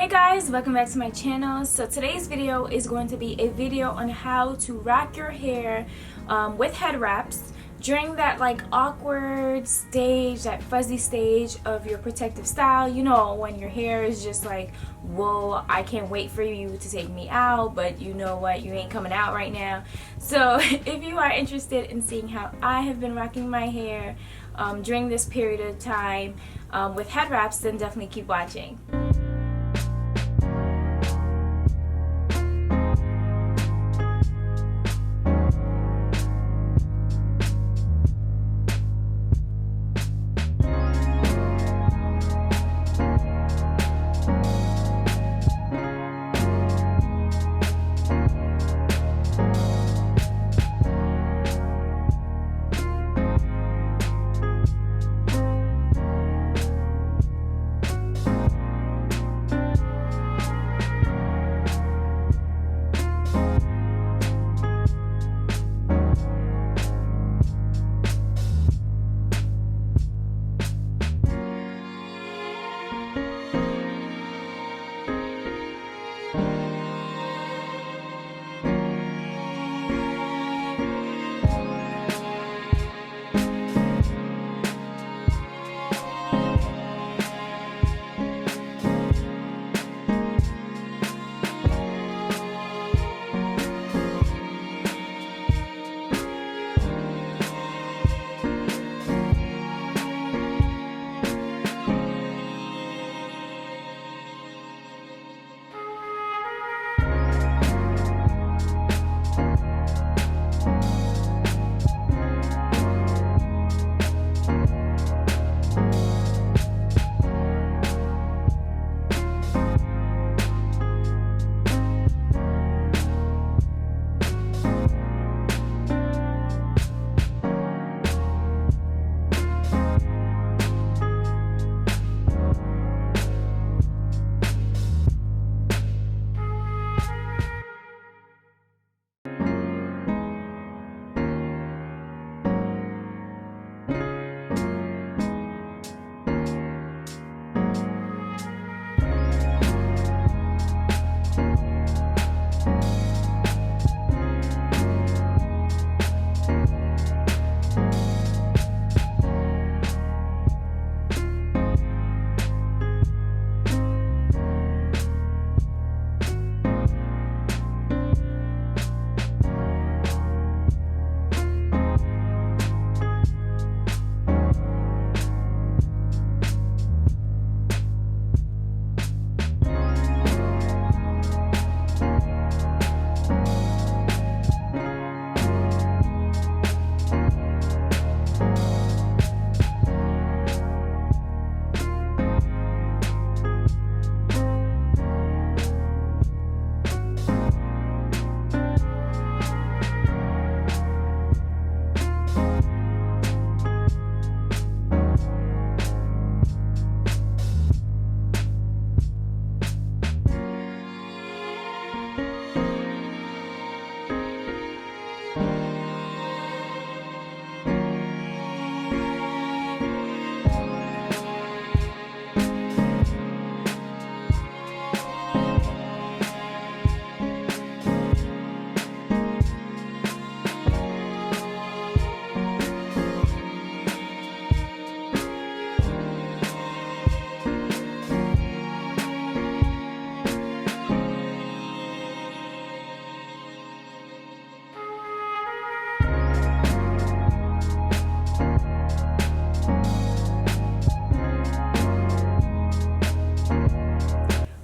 Hey guys, welcome back to my channel. So today's video is going to be a video on how to rock your hair with head wraps during that like awkward stage, that fuzzy stage of your protective style. You know, when your hair is just like, whoa, I can't wait for you to take me out, but you know what, you ain't coming out right now. So if you are interested in seeing how I have been rocking my hair during this period of time with head wraps, then definitely keep watching.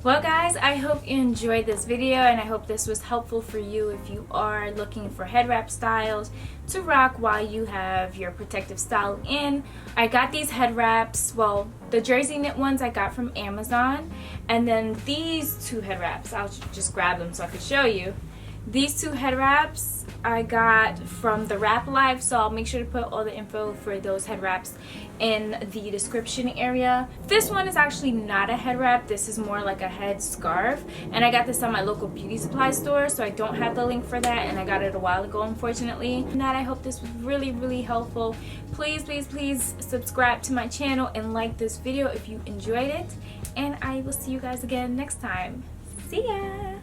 Well guys, I hope you enjoyed this video and I hope this was helpful for you if you are looking for head wrap styles to rock while you have your protective style in. I got these head wraps, well, the jersey knit ones I got from Amazon, and then these two head wraps, I'll just grab them so I could show you. These two head wraps I got from the Wrap Live, so I'll make sure to put all the info for those head wraps in the description area. This one is actually not a head wrap. This is more like a head scarf, and I got this on my local beauty supply store, so I don't have the link for that, and I got it a while ago, unfortunately. And that, I hope this was really helpful. Please subscribe to my channel and like this video if you enjoyed it, and I will see you guys again next time. See ya!